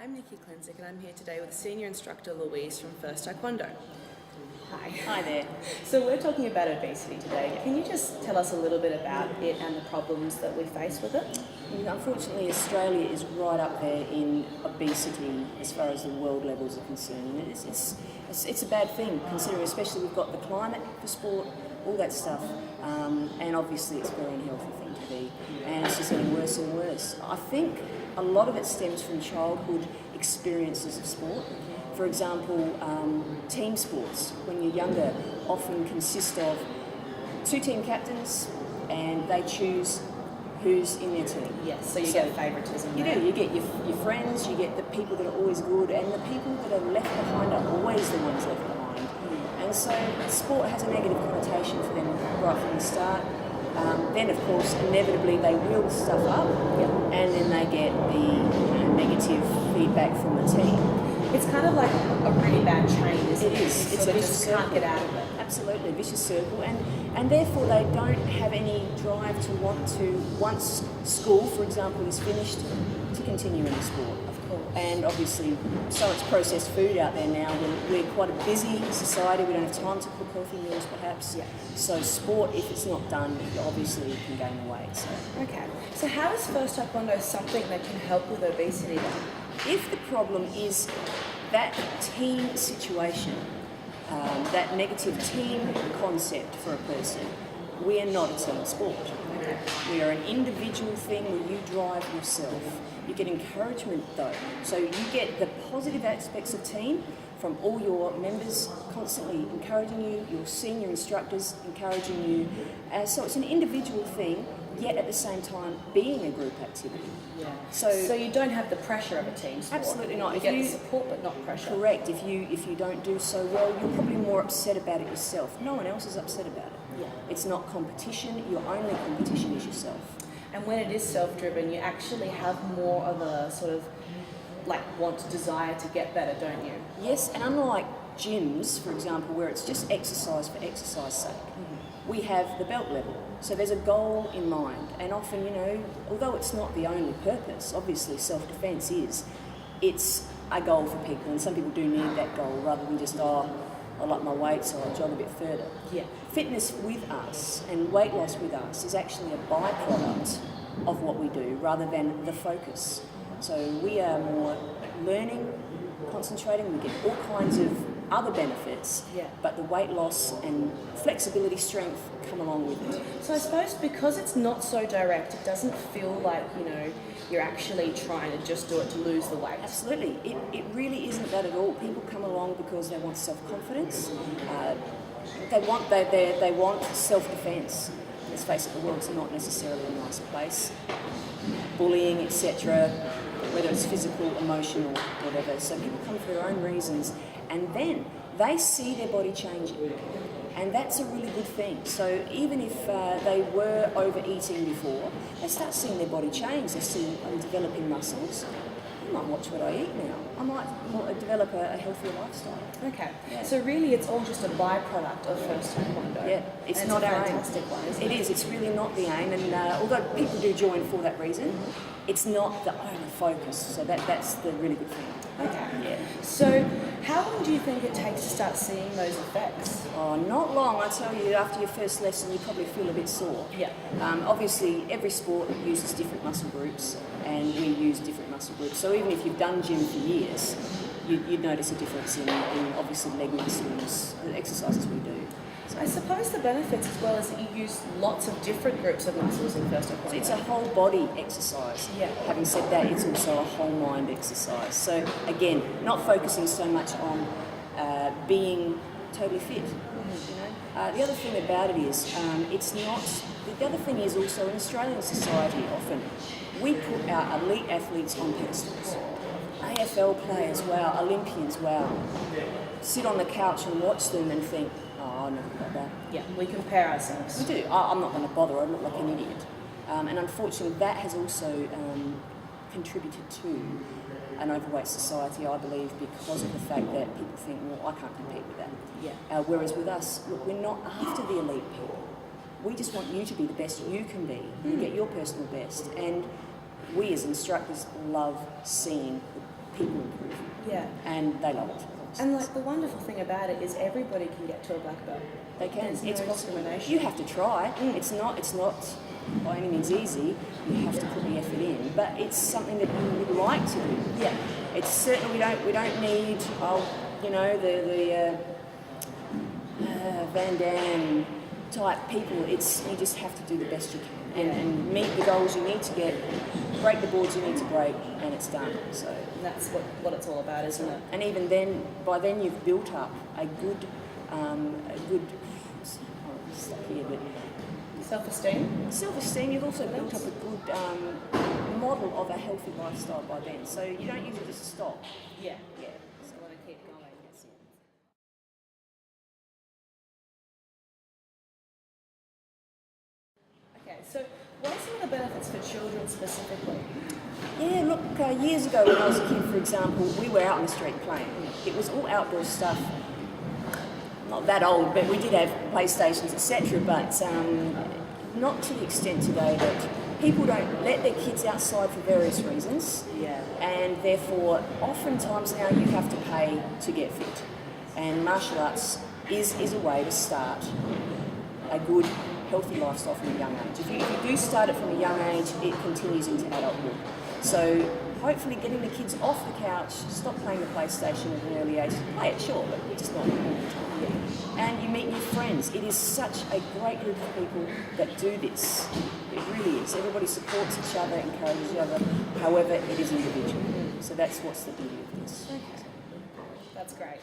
I'm Nikki Klenzik and I'm here today with senior instructor Louise from First Taekwondo. Hi. Hi there. So we're talking about obesity today. Can you just tell us a little bit about it and the problems that we face with it? Unfortunately, Australia is right up there in obesity as far as the world levels are concerned. And it's a bad thing, considering especially we've got the climate for sport, all that stuff, and obviously it's a very unhealthy thing to be, and it's just getting worse and worse. I think a lot of it stems from childhood experiences of sport. For example, team sports, when you're younger, often consist of two team captains and they choose who's in their team. Yes, so you get favouritism. You do, you get your friends, you get the people that are always good, and the people that are left behind are always the ones left behind. And so sport has a negative connotation for them right from the start. Then, of course, inevitably they wheel stuff up, and then they get the negative feedback from the team. It's kind of like a really bad chain, isn't it? It is. It's a vicious circle. Can't get out of it. Absolutely, vicious circle, and therefore they don't have any drive to want to, once school, for example, is finished, to continue in the sport. Of course. And obviously, so much processed food out there now. We're quite a busy society. We don't have time to cook healthy meals, perhaps. Yeah. So sport, if it's not done, obviously it can gain weight. So. Okay. So how is First Taekwondo something that can help with obesity then? If the problem is that team situation, that negative team concept for a person, we are not a team sport. We are an individual thing where you drive yourself. You get encouragement though. So you get the positive aspects of team from all your members constantly encouraging you, your senior instructors encouraging you. So it's an individual thing, yet at the same time being a group activity. Yeah. So you don't have the pressure of a team sport. Absolutely not. You get the support but not pressure. Correct. If you don't do so well, you're probably more upset about it yourself. No one else is upset about it. Yeah. It's not competition. Your only competition is yourself. And when it is self-driven, you actually have more of a sort of desire to get better, don't you? Yes, and unlike gyms, for example, where it's just exercise for exercise sake, we have the belt level. So there's a goal in mind, and often, although it's not the only purpose, obviously self-defense is, it's a goal for people, and some people do need that goal rather than just, I like my weight, so I'll jog a bit further. Yeah. Fitness with us and weight loss with us is actually a byproduct of what we do rather than the focus. So we are more learning, concentrating, we get all kinds of other benefits, but the weight loss and flexibility, strength come along with it. So I suppose because it's not so direct, it doesn't feel like, you're actually trying to just do it to lose the weight. Absolutely. It really isn't that at all. People come along because they want self-confidence, they want self-defense. Let's face it, the world's not necessarily a nice place. Bullying, etc., whether it's physical, emotional, whatever. So people come for their own reasons, and then they see their body changing. And that's a really good thing. So even if they were overeating before, they start seeing their body change. They see I'm developing muscles. I might watch what I eat now. I might develop a healthier lifestyle. Okay. Yeah. So really it's all just a byproduct of First Taekwondo. Yeah, it's not our aim. Fantastic one, isn't it? It is. It's really not the aim. And although people do join for that reason, it's not the only focus. So that's the really good thing. Okay. Yeah. So how long do you think it takes to start seeing those effects? Oh, not long. I tell you, after your first lesson, you probably feel a bit sore. Yeah. Obviously, every sport uses different muscle groups, and we use different muscle groups. So even if you've done gym for years, you'd notice a difference in obviously leg muscles, the exercises we do. So I suppose the benefits as well is that you use lots of different groups of muscles in First Taekwondo. So it's a whole body exercise. Yeah. Having said that, it's also a whole mind exercise. So again, not focusing so much on being totally fit. The other thing about it is, it's not. The other thing is also in Australian society, often we put our elite athletes on pedestals. AFL players, wow, Olympians, wow. Sit on the couch and watch them and think, oh, I never got that. Yeah, we compare ourselves. We do. I'm not going to bother. I look like an idiot. And unfortunately, that has also contributed to an overweight society, I believe, because of the fact that people think, well, I can't compete with that. Yeah. Whereas with us, look, we're not after the elite people. We just want you to be the best you can be. You get your personal best. And we as instructors love seeing people improve. Yeah. And they love it. And like the wonderful thing about it is everybody can get to a black belt. They can. There's It's no possible. discrimination. You have to try. It's not by any means easy. You have to put the effort in, but it's something that you would like to do. Yeah. It's certainly we don't need the Van Damme type people. It's you just have to do the best you can and meet the goals you need to get, break the boards you need to break, and it's done. So And that's what it's all about, isn't it? and even then, by then you've built up a good stuck here, but Self-esteem. self-esteem. You've also built up a good model of a healthy lifestyle by then. So you don't usually just stop. Yeah. Yeah. So I want to keep going. That's it. Okay, so what are some of the benefits for children specifically? Yeah, look, years ago when I was a kid, for example, we were out on the street playing. It was all outdoor stuff. Not that old, but we did have PlayStations, etc. But not to the extent today that people don't let their kids outside for various reasons. Yeah. And therefore, oftentimes now you have to pay to get fit. And martial arts is a way to start a good, healthy lifestyle from a young age. If you do start it from a young age, it continues into adulthood. So hopefully getting the kids off the couch, stop playing the PlayStation at an early age. Play it, sure, but just not all the time. And you meet new friends. It is such a great group of people that do this. It really is. Everybody supports each other, encourages each other. However, it is individual. So that's what's the beauty of this. That's great.